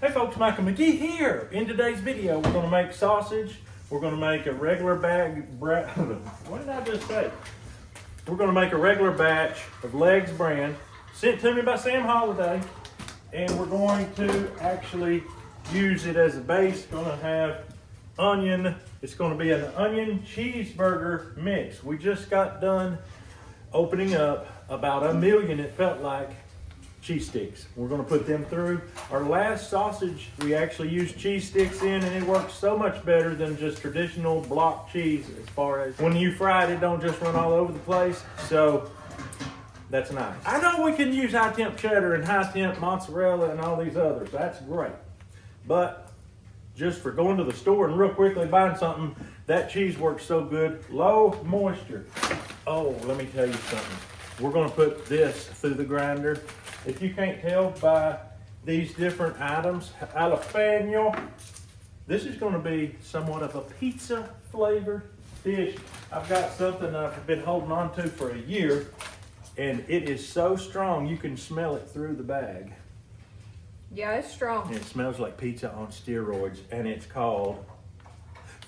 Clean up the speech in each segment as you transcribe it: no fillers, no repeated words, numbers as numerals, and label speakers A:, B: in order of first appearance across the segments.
A: Hey folks, Michael McGee here. In today's video, we're gonna make sausage. We're gonna make a regular what did I just say? We're gonna make a regular batch of Legs brand, sent to me by Sam Holiday. And we're going to actually use it as a base. Gonna have onion. It's gonna be an onion cheeseburger mix. We just got done opening up about 1 million, it felt like, cheese sticks. We're gonna put them through. Our last sausage, we actually used cheese sticks in, and it works so much better than just traditional block cheese as far as when you fry it don't just run all over the place. So that's nice. I know we can use high temp cheddar and high temp mozzarella and all these others. That's great. But just for going to the store and real quickly buying something, that cheese works so good. Low moisture. Oh, let me tell you something. We're gonna put this through the grinder. If you can't tell by these different items, jalapeno, this is gonna be somewhat of a pizza flavored dish. I've got something I've been holding on to for a year, and it is so strong you can smell it through the bag.
B: Yeah, it's strong.
A: And it smells like pizza on steroids, and it's called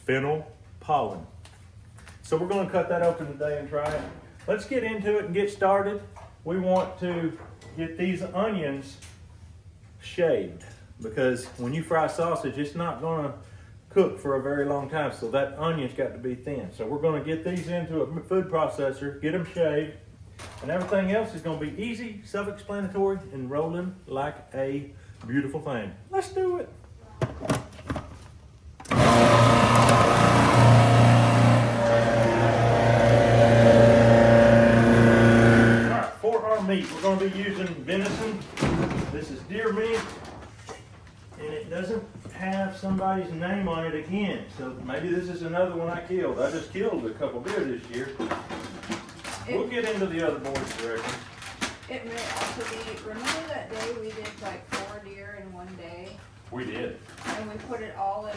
A: fennel pollen. So we're gonna cut that open today and try it. Let's get into it and get started. We want to get these onions shaved, because when you fry sausage, it's not gonna cook for a very long time, so that onion's got to be thin. So we're gonna get these into a food processor, get them shaved, and everything else is gonna be easy, self-explanatory, and rolling like a beautiful thing. Let's do it. Meat. We're going to be using venison. This is deer meat, and it doesn't have somebody's name on it again, so maybe this is another one I killed. I just killed a couple deer this year. We'll get into the other boys directly.
B: It may also be, remember that day we did like 4 deer in one day?
A: We did.
B: And we put it all in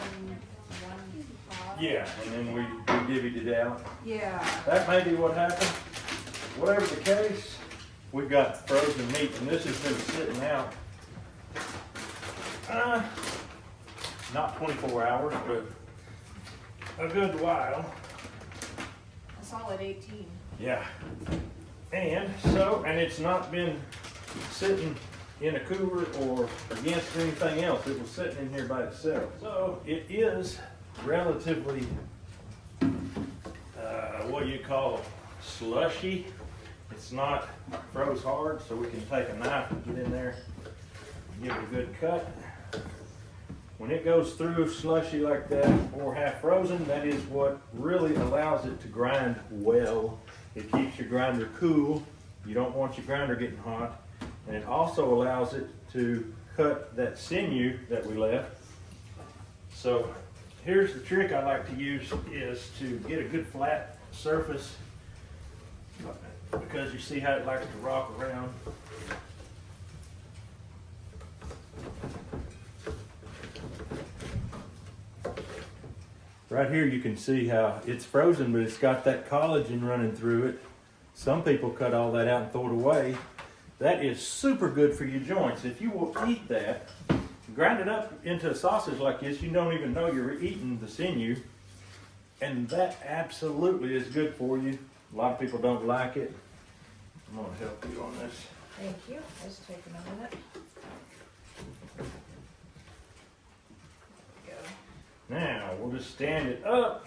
B: one pot?
A: Yeah, and then we divvied it out.
B: Yeah.
A: That may be what happened. Whatever the case, we've got frozen meat, and this has been sitting out, not 24 hours, but a good while.
B: A solid 18.
A: Yeah. And it's not been sitting in a cooler or against anything else. It was sitting in here by itself. So it is relatively, what do you call it, slushy. It's not froze hard, so we can take a knife and get in there and give it a good cut. When it goes through slushy like that or half frozen, that is what really allows it to grind well. It keeps your grinder cool. You don't want your grinder getting hot. And it also allows it to cut that sinew that we left. So here's the trick I like to use, is to get a good flat surface, because you see how it likes to rock around. Right here you can see how it's frozen, but it's got that collagen running through it. Some people cut all that out and throw it away. That is super good for your joints. If you will eat that, grind it up into a sausage like this, you don't even know you're eating the sinew. And that absolutely is good for you. A lot of people don't like it. I'm going to help you on this.
B: Thank you. It's taking a minute. There we go.
A: Now, we'll just stand it up,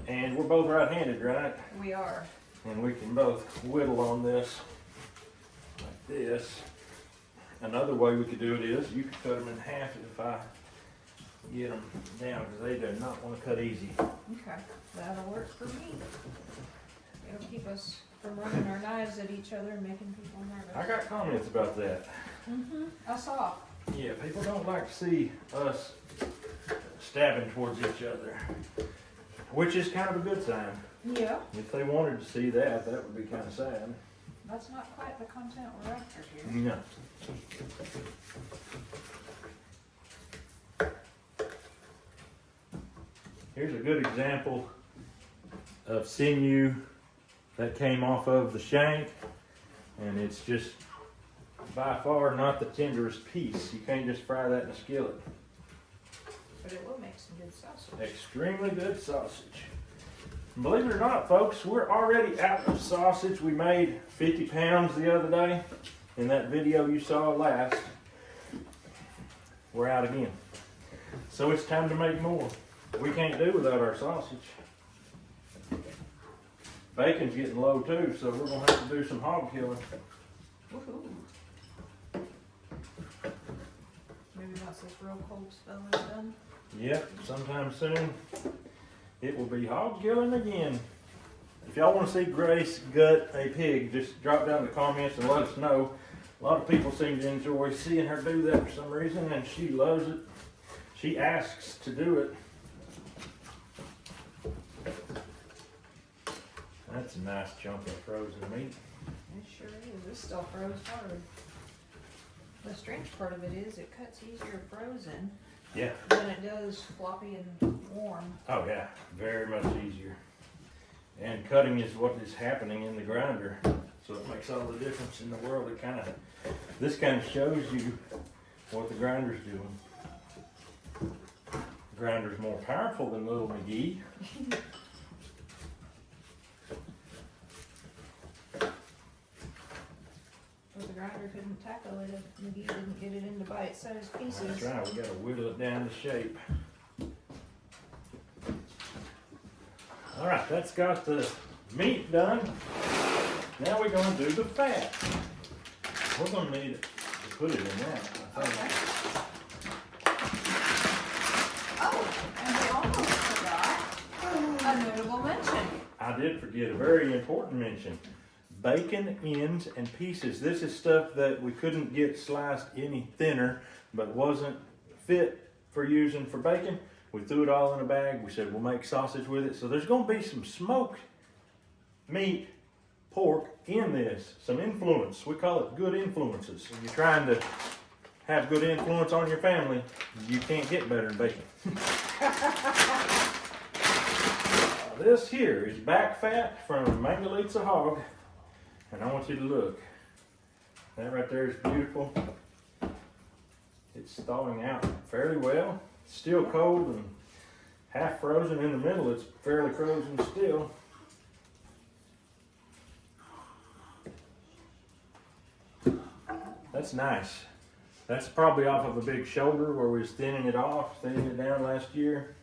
A: and we're both right-handed, right?
B: We are.
A: And we can both whittle on this like this. Another way we could do it is, you could cut them in half if I get them down, because they do not want to cut easy.
B: Okay, that'll work for me. It'll keep us from running our knives at each other and making people nervous.
A: I got comments about that.
B: I saw.
A: Yeah, people don't like to see us stabbing towards each other, which is kind of a good sign.
B: Yeah.
A: If they wanted to see that, that would be kind of sad.
B: That's not quite the content we're after here.
A: No. Here's a good example of sinew that came off of the shank, and it's just by far not the tenderest piece. You can't just fry that in a skillet.
B: But it will make some good sausage.
A: Extremely good sausage. Believe it or not, folks, we're already out of sausage. We made 50 pounds the other day in that video you saw last. We're out again. So it's time to make more. We can't do without our sausage. Bacon's getting low too, so we're gonna have to do some hog killing.
B: Woohoo. Maybe once this real cold spell is done.
A: Yep, sometime soon it will be hog killing again. If y'all want to see Grace gut a pig, just drop down in the comments and let us know. A lot of people seem to enjoy seeing her do that for some reason, and she loves it. She asks to do it. That's a nice chunk of frozen meat.
B: It sure is. This still froze hard. The strange part of it is it cuts easier frozen
A: Yeah.
B: than it does floppy and warm.
A: Oh yeah, very much easier. And cutting is what is happening in the grinder, so it makes all the difference in the world. This kind of shows you what the grinder's doing. The grinder's more powerful than little McGee.
B: But the grinder couldn't tackle it if McGee didn't get it into bite-sized pieces.
A: That's right, we gotta whittle it down to shape. All right, that's got the meat done. Now we're gonna do the fat. We're gonna need to put it in that, I think.
B: Okay. Oh, and we almost forgot a notable mention.
A: I did forget a very important mention. Bacon ends and pieces. This is stuff that we couldn't get sliced any thinner, but wasn't fit for using for bacon. We threw it all in a bag. We said we'll make sausage with it. So there's gonna be some smoked meat, pork in this, some influence. We call it good influences. When you're trying to have good influence on your family, you can't get better than bacon. This here is back fat from Mangalitsa hog. And I want you to look. That right there is beautiful. It's thawing out fairly well. It's still cold and half frozen in the middle. It's fairly frozen still. That's nice. That's probably off of a big shoulder where we was thinning it down last year.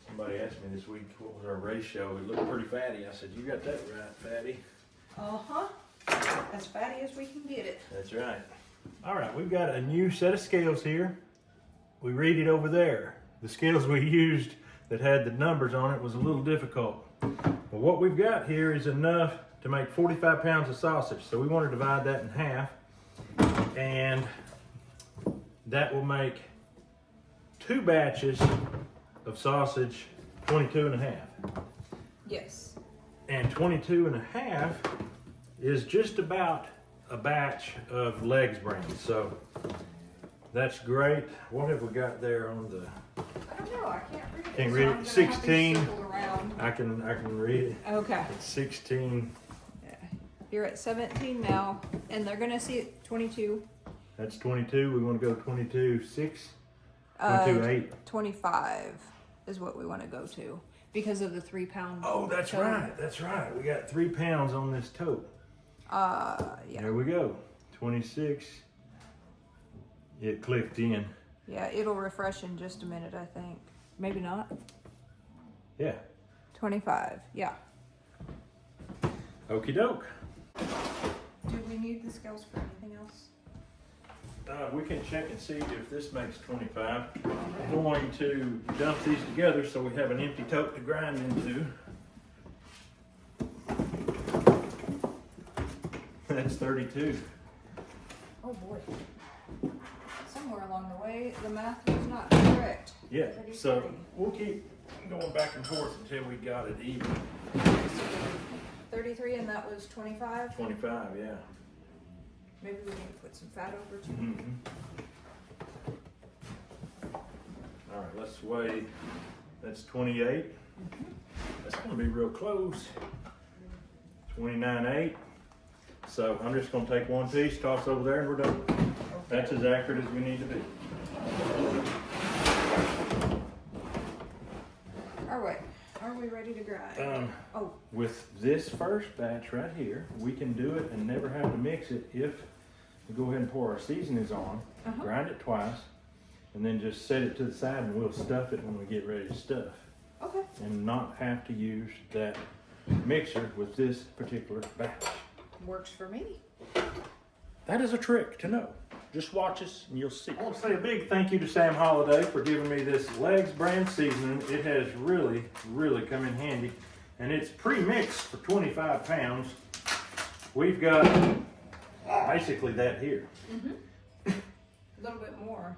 A: Somebody asked me this week what was our ratio. It looked pretty fatty. I said, you got that right, fatty.
B: Uh-huh. As fatty as we can get it.
A: That's right. All right, we've got a new set of scales here. We read it over there. The scales we used that had the numbers on it was a little difficult. But what we've got here is enough to make 45 pounds of sausage. So we want to divide that in half. And that will make 2 batches of sausage, 22 and a half.
B: Yes.
A: And 22 and a half is just about a batch of legs brains. So that's great. What have we got there on the?
B: I don't know. I can't read it.
A: Can't
B: so
A: read
B: I'm
A: it.
B: gonna
A: 16.
B: have to circle around.
A: I can read it.
B: Okay.
A: It's 16.
B: Yeah. You're at 17 now, and they're gonna see it 22.
A: That's 22. We want to go 22, 6, 22, 8.
B: 25 is what we want to go to because of the 3 pound.
A: Oh, that's
B: tote.
A: right. That's right. We got 3 pounds on this tote.
B: Yeah.
A: There we go. 26. It clicked in.
B: Yeah, it'll refresh in just a minute, I think. Maybe not.
A: Yeah.
B: 25. Yeah.
A: Okie doke.
B: Do we need the scales for anything else?
A: We can check and see if this makes 25. I'm going to dump these together so we have an empty tote to grind into. That's 32.
B: Oh boy. Somewhere along the way, the math was not correct.
A: Yeah,
B: 33.
A: so we'll keep going back and forth until we got it even.
B: 33 and that was 25?
A: 25, yeah.
B: Maybe we need to put some fat over too.
A: Mm-hmm. All right, let's weigh, that's 28. That's gonna be real close. 29.8. So I'm just gonna take one piece, toss over there, and we're done. That's as accurate as we need to be.
B: All right, are we ready to grind?
A: With this first batch right here, we can do it and never have to mix it if we go ahead and pour our seasonings on, grind it twice, and then just set it to the side and we'll stuff it when we get ready to stuff.
B: Okay.
A: And not have to use that mixer with this particular batch.
B: Works for me.
A: That is a trick to know. Just watch us and you'll see. I want to say a big thank you to Sam Holiday for giving me this Legs brand seasoning. It has really, really come in handy. And it's pre-mixed for 25 pounds. We've got basically that here.
B: A little bit more.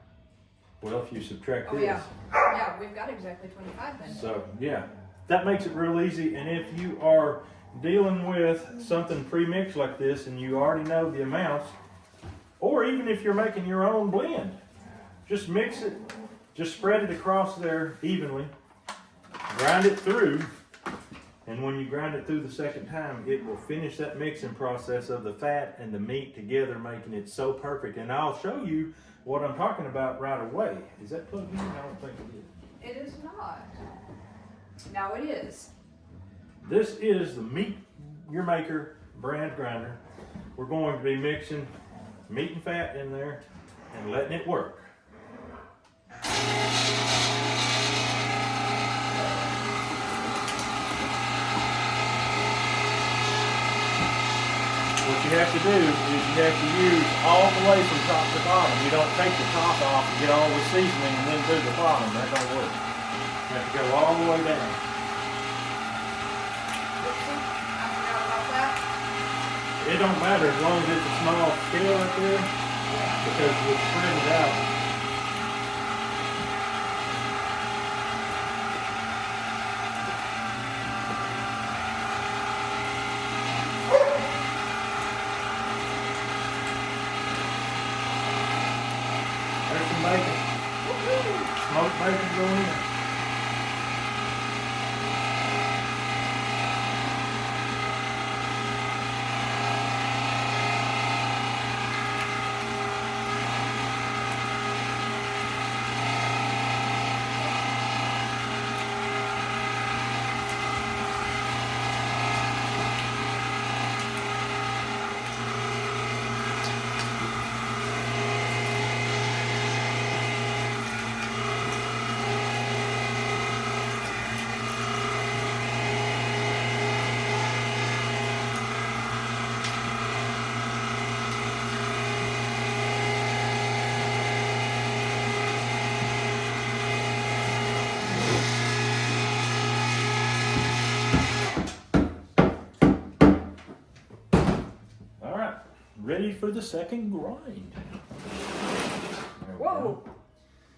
A: Well, if you subtract this.
B: Yeah. Yeah, we've got exactly 25 then.
A: So, yeah, that makes it real easy. And if you are dealing with something pre-mixed like this and you already know the amounts, or even if you're making your own blend, just mix it, just spread it across there evenly, grind it through, and when you grind it through the second time, it will finish that mixing process of the fat and the meat together, making it so perfect. And I'll show you what I'm talking about right away. Is that plugged in? I don't think it is.
B: It is not. Now it is.
A: This is the Meat Your Maker brand grinder. We're going to be mixing meat and fat in there and letting it work. What you have to do is you have to use all the way from top to bottom. You don't take the top off and get all the seasoning and then do the bottom. That don't work. You have to go all the way down.
B: I forgot about that.
A: It don't matter as long as it's a small scale right there, because we'll spread it out. There's some bacon. Smoked bacon going in. Ready for the second grind.
B: Whoa!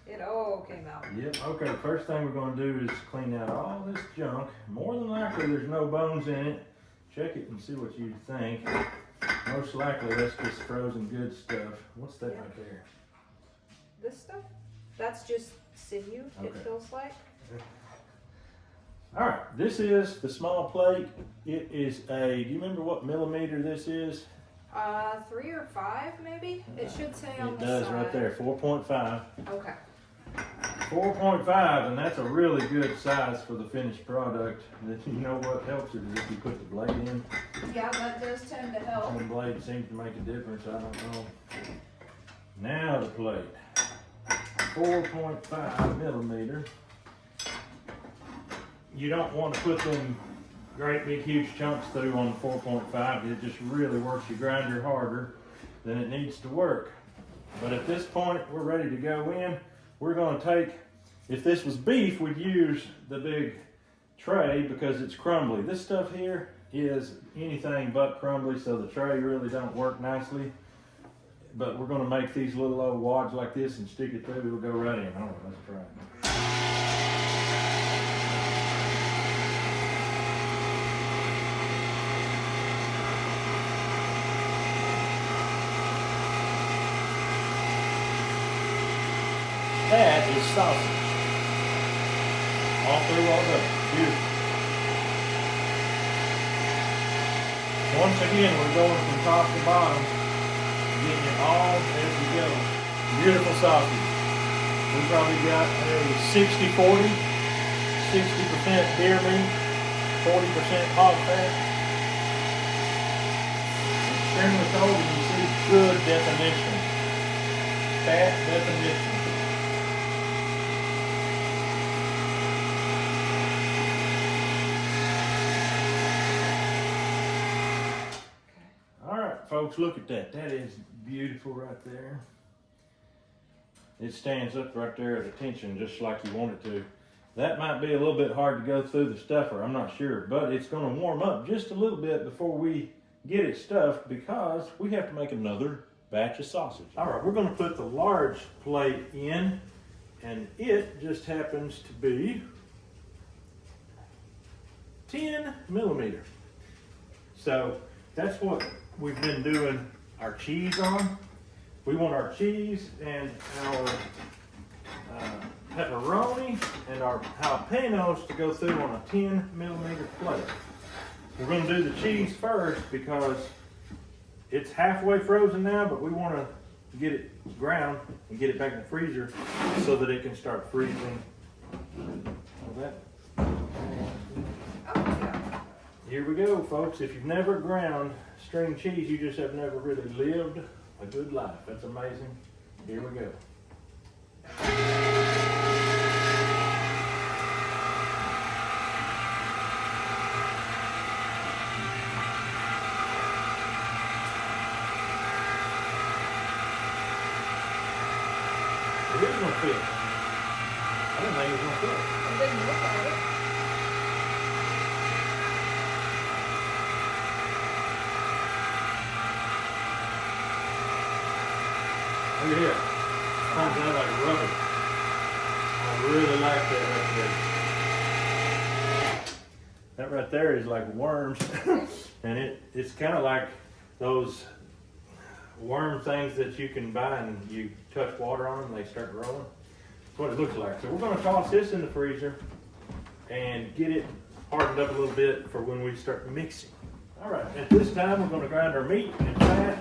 B: It all came out.
A: Yep, okay, first thing we're going to do is clean out all this junk. More than likely there's no bones in it. Check it and see what you think. Most likely that's just frozen good stuff. What's that right there?
B: This stuff? That's just sinew, it feels like.
A: Alright, this is the small plate. It is a, do you remember what millimeter this is?
B: 3 or 5 maybe? It should say on the side.
A: It does right there, 4.5.
B: Okay.
A: 4.5, and that's a really good size for the finished product. You know what helps it is if you put the blade in.
B: Yeah, that does tend to help.
A: The blade seems to make a difference, I don't know. Now the plate. 4.5 millimeter. You don't want to put them great big huge chunks through on the 4.5. It just really works your grinder harder than it needs to work. But at this point, we're ready to go in. We're gonna take, if this was beef, we'd use the big tray because it's crumbly. This stuff here is anything but crumbly, so the tray really don't work nicely. But we're gonna make these little old wads like this and stick it through. It'll go right in. All right, let's try it. That is sausage. All through all day. Beautiful. Once again, we're going from top to bottom, getting it all as we go. Beautiful sausage. We probably got a 60-40, 60% deer meat, 40% hog fat. Extremely cold, and you see good definition. Fat definition. Folks, look at that. That is beautiful right there. It stands up right there at attention just like you want it to. That might be a little bit hard to go through the stuffer, I'm not sure, but it's going to warm up just a little bit before we get it stuffed because we have to make another batch of sausage. All right, we're going to put the large plate in, and it just happens to be 10 millimeters. So that's what we've been doing our cheese on. We want our cheese and our pepperoni and our jalapenos to go through on a 10 millimeter plate. We're going to do the cheese first because it's halfway frozen now, but we want to get it ground and get it back in the freezer so that it can start freezing. Here we go, folks. If you've never ground string cheese, you just have never really lived a good life. That's amazing. Here we go. It is gonna fit. I didn't think it was gonna fit.
B: It didn't look like it.
A: Look at here. Comes out like rubber. I really like that right there. That right there is like worms. And it's kind of like those worm things that you can buy and you touch water on them and they start growing. That's what it looks like. So we're going to toss this in the freezer and get it hardened up a little bit for when we start mixing. All right, at this time we're going to grind our meat and fat.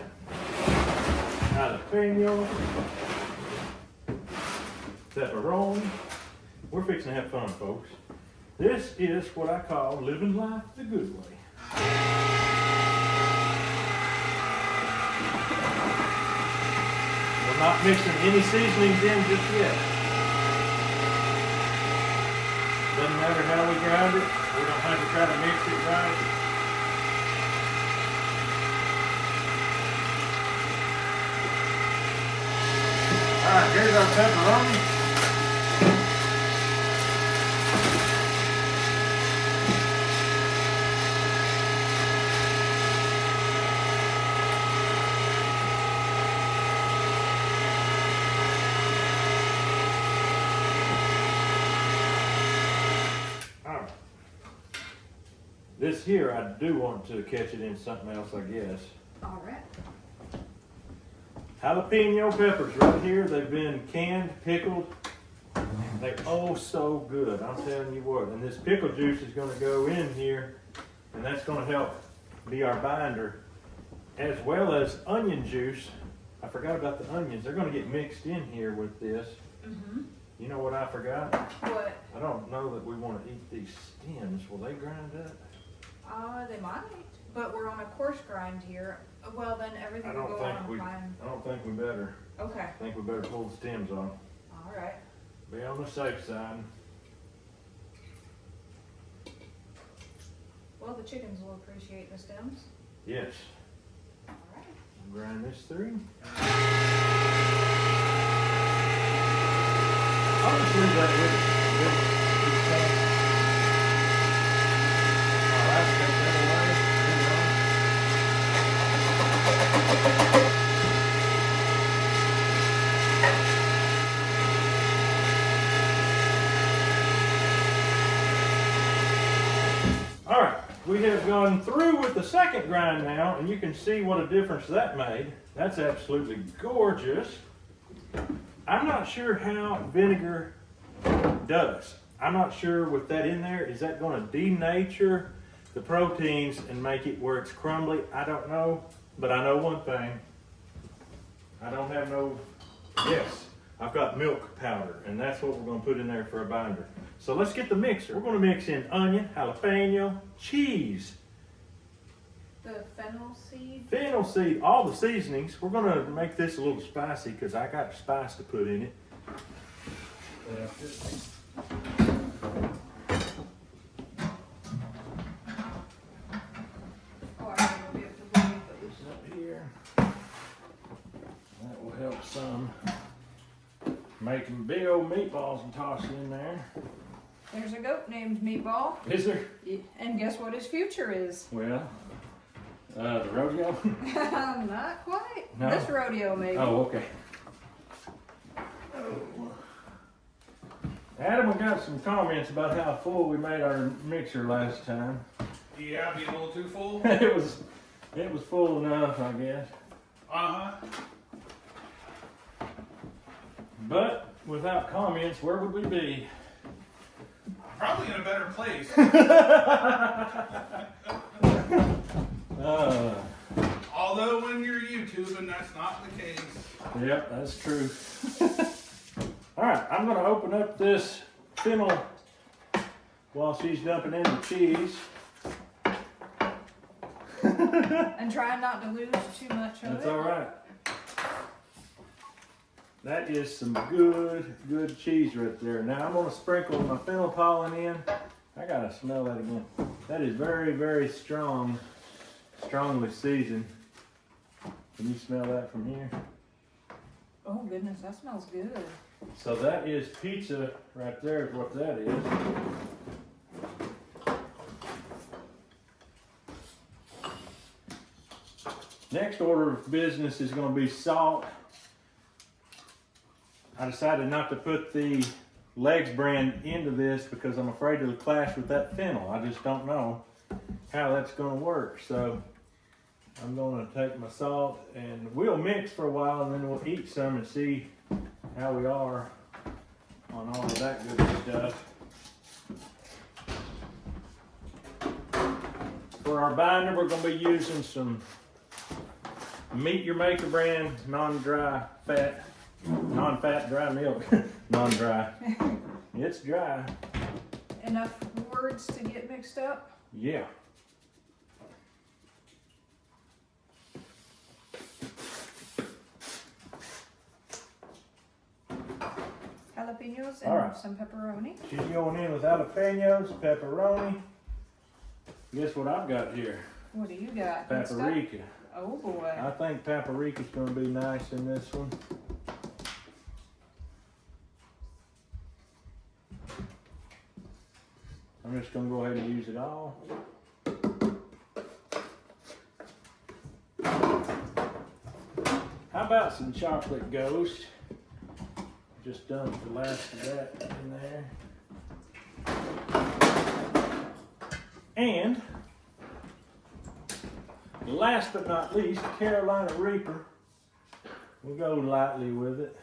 A: Jalapeno, pepperoni. We're fixing to have fun, folks. This is what I call living life the good way. We're not mixing any seasonings in just yet. Doesn't matter how we grind it. We don't have to try to mix it right. All right, here's our pepperoni. All right. This here, I do want to catch it in something else, I guess.
B: All right.
A: Jalapeno peppers right here. They've been canned, pickled. They're oh so good. I'm telling you what. And this pickle juice is going to go in here, and that's going to help be our binder, as well as onion juice. I forgot about the onions. They're going to get mixed in here with this.
B: Mm-hmm.
A: You know what I forgot?
B: What?
A: I don't know that we want to eat these stems. Will they grind up?
B: They might, but we're on a coarse grind here. Well, then everything will go on fine.
A: I don't think we better.
B: Okay.
A: I think we better pull the stems off.
B: All right.
A: Be on the safe side.
B: Well, the chickens will appreciate the stems.
A: Yes.
B: All right.
A: Grind this through. I'll just leave that with it. All right, take that away. All right, we have gone through with the second grind now, and you can see what a difference that made. That's absolutely gorgeous. I'm not sure how vinegar does. I'm not sure with that in there, is that going to denature the proteins and make it where it's crumbly? I don't know, but I know one thing. I don't have no, yes, I've got milk powder, and that's what we're going to put in there for a binder. So let's get the mixer. We're going to mix in onion, jalapeno, cheese,
B: The fennel seed.
A: fennel seed, all the seasonings. We're going to make this a little spicy because I got spice to put in it.
B: Oh, I don't know if the blade goes.
A: Up here. That will help some. Making big old meatballs and toss it in there.
B: There's a goat named Meatball.
A: Is there?
B: And guess what his future is?
A: Well, the rodeo?
B: Not quite.
A: No?
B: This rodeo, maybe.
A: Oh, okay. Adam, we got some comments about how full we made our mixer last time.
C: Yeah, being a little too full.
A: it was full enough, I guess.
C: Uh-huh.
A: But without comments, where would we be?
C: Probably in a better place. Although when you're YouTubing, that's not the case.
A: Yep, that's true. All right, I'm going to open up this fennel while she's dumping in the cheese.
B: And try not to lose too much of
A: That's
B: it.
A: all right. That is some good cheese right there. Now I'm going to sprinkle my fennel pollen in. I got to smell that again. That is very strongly seasoned. Can you smell that from here?
B: Oh goodness, that smells good.
A: So that is pizza right there is what that is. Next order of business is going to be salt. I decided not to put the Legs brand into this because I'm afraid it'll clash with that fennel. I just don't know how that's going to work. So I'm going to take my salt and we'll mix for a while and then we'll eat some and see how we are on all of that good stuff. For our binder, we're going to be using some Meet Your Maker brand non-fat dry milk. Non-dry. It's dry.
B: Enough words to get mixed up?
A: Yeah.
B: Jalapenos and
A: All right.
B: some pepperoni.
A: She's going in with jalapenos, pepperoni. Guess what I've got here?
B: What do you got? Good stuff?
A: Paprika.
B: Oh boy.
A: I think paprika's going to be nice in this one. I'm just going to go ahead and use it all. How about some chocolate ghost? Just dumped the last of that in there. And last but not least, Carolina Reaper. We'll go lightly with it.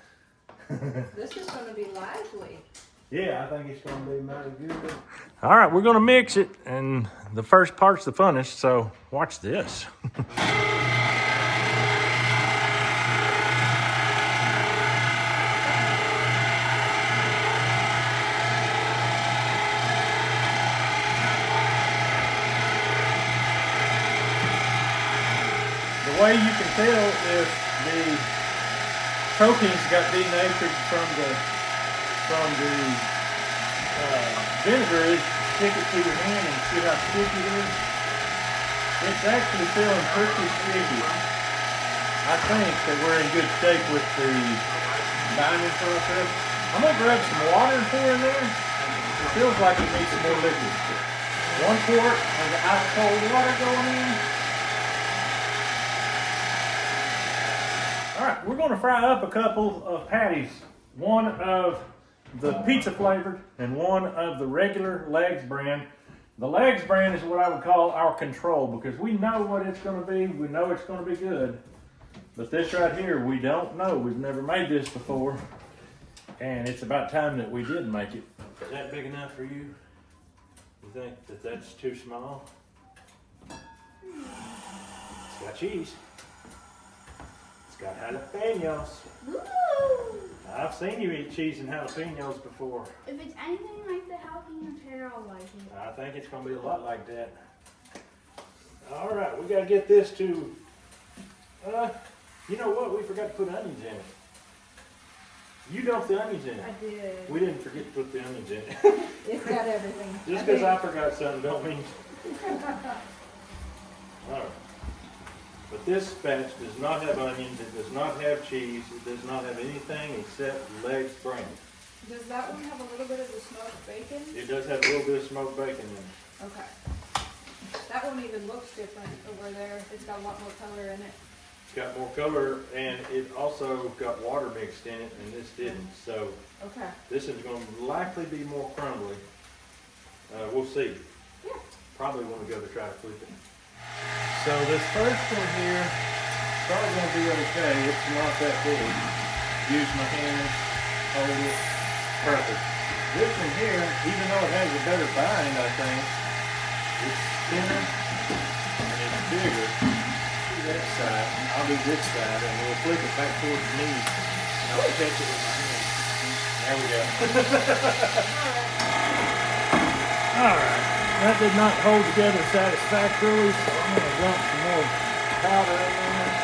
B: This is going to be lively.
A: Yeah, I think it's going to be mighty good. All right, we're going to mix it, and the first part's the funnest, so watch this. The way you can tell if the proteins got denatured from the vinegar is stick it to your hand and see how sticky it is. It's actually feeling pretty sticky. I think that we're in good shape with the binding process. I'm gonna grab some water and pour in there. It feels like it needs some more liquid. 1 quart of the ice cold water going in. All right, we're gonna fry up a couple of patties. One of the pizza flavored and one of the regular legs brand. The legs brand is what I would call our control because we know what it's gonna be. We know it's gonna be good. But this right here, we don't know. We've never made this before. And it's about time that we did make it. Is that big enough for you? You think that that's too small? It's got cheese. It's got jalapenos.
D: Ooh.
A: I've seen you eat cheese and jalapenos before.
D: If it's anything like the jalapeno cheddar, I'll like it.
A: I think it's gonna be a lot like that. All right, we gotta get this to, you know what? We forgot to put onions in it. You dumped the onions in it.
B: I did.
A: We didn't forget to put the onions in it.
B: It's got everything.
A: Just because I forgot something don't mean. All right. But this batch does not have onions, it does not have cheese, it does not have anything except legs brand.
B: Does that one have a little bit of the smoked bacon?
A: It does have a little bit of smoked bacon in it.
B: Okay. That one even looks different over there. It's got a lot more color in it.
A: It's got more color and it also got water mixed in it and this didn't. So
B: Okay.
A: this is going to likely be more crumbly. We'll see.
B: Yeah.
A: Probably want to go to try to flip it. So this first one here, it's probably going to be okay. It's not that big. Use my hands, hold it, perfect. This one here, even though it has a better bind, I think, it's thinner and it's bigger. Do that side. I'll do this side and we'll flip it back towards me and I'll catch it with my hand. There we go. All right. That did not hold together satisfactorily, so I'm going to dump some more powder in there.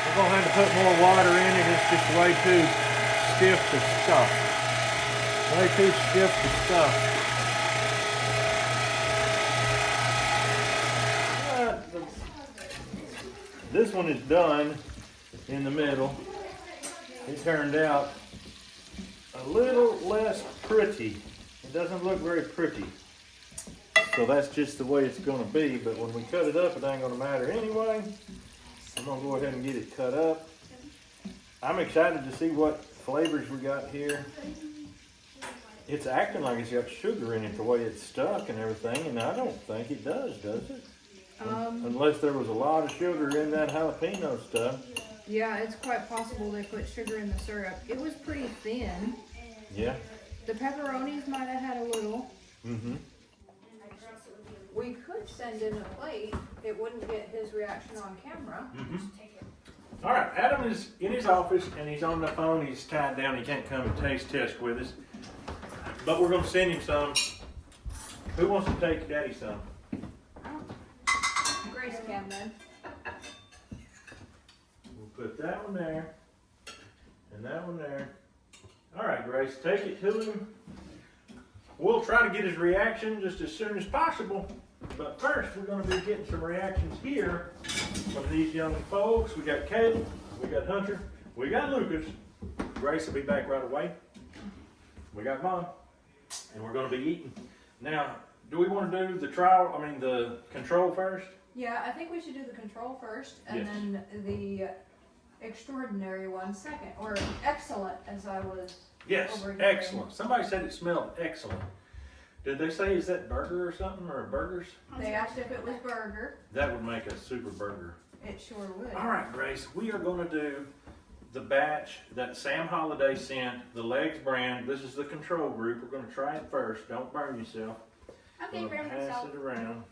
A: We're going to have to put more water in it. It's just way too stiff to stuff. Way too stiff to stuff. This one is done in the middle. It turned out a little less pretty. It doesn't look very pretty. So that's just the way it's going to be. But when we cut it up, it ain't going to matter anyway. I'm going to go ahead and get it cut up. I'm excited to see what flavors we got here. It's acting like it's got sugar in it the way it's stuck and everything, and I don't think it does it? Unless there was a lot of sugar in that jalapeno stuff.
B: Yeah, it's quite possible they put sugar in the syrup. It was pretty thin.
A: Yeah.
B: The pepperonis might have had a little.
A: Mm-hmm.
B: We could send in a plate. It wouldn't get his reaction on camera.
A: Mm-hmm. All right, Adam is in his office, and he's on the phone. He's tied down. He can't come and taste test with us. But we're going to send him some. Who wants to take Daddy some?
B: Grace can then.
A: We'll put that one there, and that one there. All right, Grace, take it to him. We'll try to get his reaction just as soon as possible. But first, we're going to be getting some reactions here from these young folks. We got Caleb, we got Hunter, we got Lucas. Grace will be back right away. We got Mom, and we're going to be eating. Now, do we want to do the control first?
B: Yeah, I think we should do the control first, and
A: Yes.
B: then the extraordinary one second, or excellent, as I was.
A: Yes,
B: overhearing.
A: excellent. Somebody said it smelled excellent. Did they say, is that burger or something, or burgers?
B: They asked if it was burger.
A: That would make a super burger.
B: It sure would.
A: All right, Grace, we are going to do the batch that Sam Holiday sent, the Legs brand. This is the control group. We're going to try it first. Don't burn yourself.
D: Okay,
A: We're gonna
D: burn
A: pass
D: myself.
A: it around.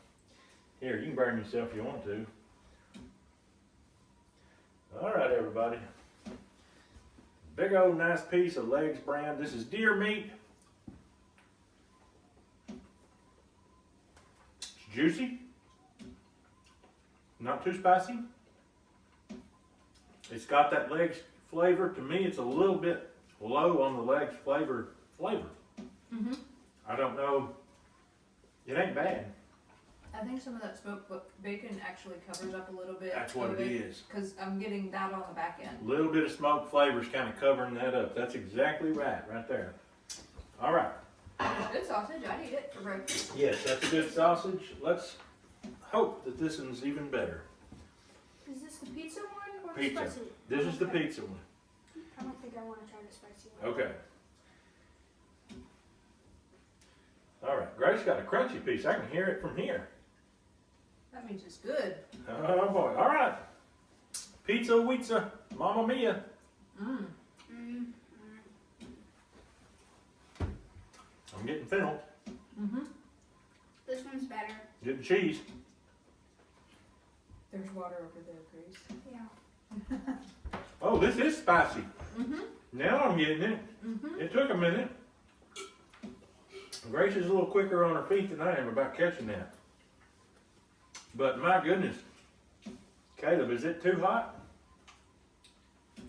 A: Here, you can burn yourself if you want to. All right, everybody. Big old nice piece of Legs brand. This is deer meat. juicy, not too spicy. It's got that legs flavor. To me, it's a little bit low on the legs flavor.
B: Mm-hmm.
A: I don't know. It ain't bad.
B: I think some of that smoked bacon actually covers up a little bit.
A: That's what it is.
B: Because I'm getting that on the back end.
A: A little bit of smoke flavors kind of covering that up. That's exactly right there. All right.
B: It's good sausage. I'd eat it for breakfast.
A: Yes, that's a good sausage. Let's hope that this one's even better.
D: Is this the pizza one or the
A: Pizza.
D: spicy?
A: This is the pizza one.
D: I don't think I want to try the spicy one.
A: Okay. All right. Grace got a crunchy piece. I can hear it from here.
B: That means it's good.
A: Oh boy. All right. Pizza, wizza, mamma mia.
B: Mmm.
A: I'm getting fennel.
B: Mm-hmm.
D: This one's better.
A: Getting cheese.
B: There's water over there, Grace.
D: Yeah.
A: Oh, this is spicy.
B: Mm-hmm.
A: Now I'm getting it.
B: Mm-hmm.
A: It took a minute. Grace is a little quicker on her feet than I am about catching that. But my goodness. Caleb, is it too hot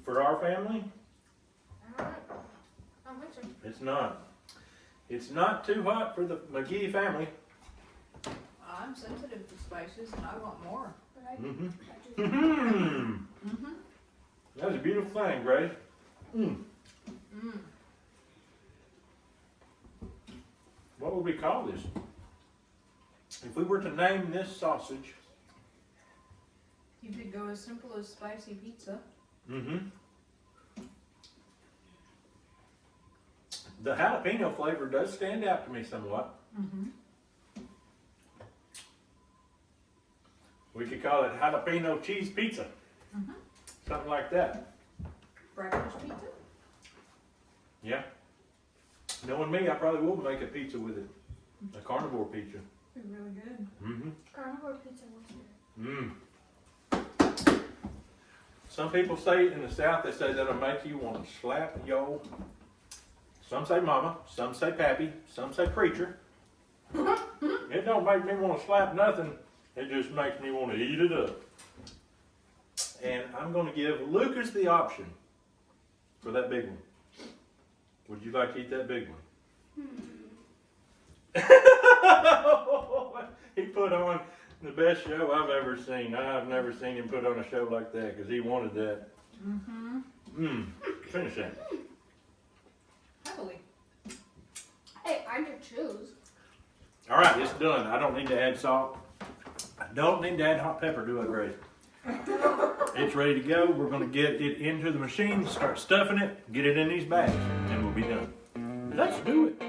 A: for our family?
B: I don't think so.
A: It's not. It's not too hot for the McGee family.
B: I'm sensitive to spices and I want more.
D: But I,
A: Mm-hmm.
D: I just,
A: Mm-hmm.
B: Mm-hmm.
A: That's a beautiful thing, Grace. Mm.
B: Mm.
A: What would we call this? If we were to name this sausage,
B: You could go as simple as spicy pizza.
A: mm-hmm. The jalapeno flavor does stand out to me somewhat.
B: Mm-hmm.
A: We could call it jalapeno cheese pizza.
B: Mm-hmm.
A: Something like that.
B: Breakfast pizza?
A: Yeah. Knowing me, I probably will make a pizza with it. A carnivore pizza.
B: Be really good.
A: Mm-hmm.
D: carnivore pizza was good.
A: Mm. Some people say in the South, they say that'll make you want to slap yo. Some say mama, some say pappy, some say preacher. It don't make me want to slap nothing. It just makes me want to eat it up. And I'm going to give Lucas the option for that big one. Would you like to eat that big one? He put on the best show I've ever seen. I've never seen him put on a show like that because he wanted that.
B: Mm-hmm.
A: Finish that.
B: Heavily.
D: Hey, I did choose.
A: All right, it's done. I don't need to add salt. I don't need to add hot pepper, do I, Grace? It's ready to go. We're going to get it into the machine, start stuffing it, get it in these bags, and we'll be done. Let's do it.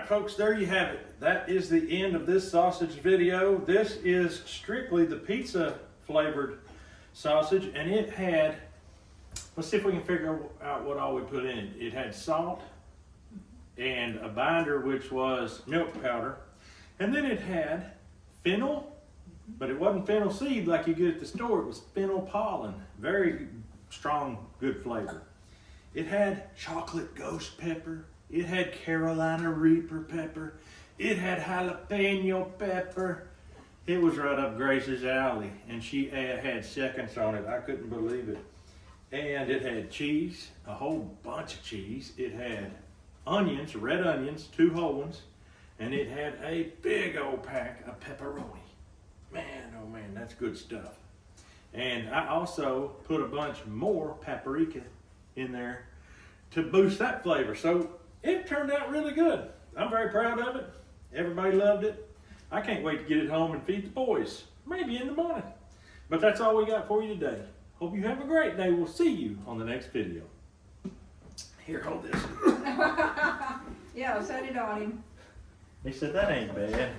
A: folks, there you have it. That is the end of this sausage video. This is strictly the pizza flavored sausage, and it had, let's see if we can figure out what all we put in it. It had salt and a binder, which was milk powder, and then it had fennel, but it wasn't fennel seed like you get at the store. It was fennel pollen. Very strong, good flavor. It had chocolate ghost pepper. It had Carolina Reaper pepper. It had jalapeno pepper. It was right up Grace's alley, and she had seconds on it. I couldn't believe it. And it had cheese, a whole bunch of cheese. It had onions, red onions, 2 whole ones, and it had a big old pack of pepperoni. Man, oh man, that's good stuff. And I also put a bunch more paprika in there to boost that flavor. So it turned out really good. I'm very proud of it. Everybody loved it. I can't wait to get it home and feed the boys, maybe in the morning. But that's all we got for you today. Hope you have a great day. We'll see you on the next video. Here, hold this.
B: Yeah, set it on him.
A: He said that ain't bad.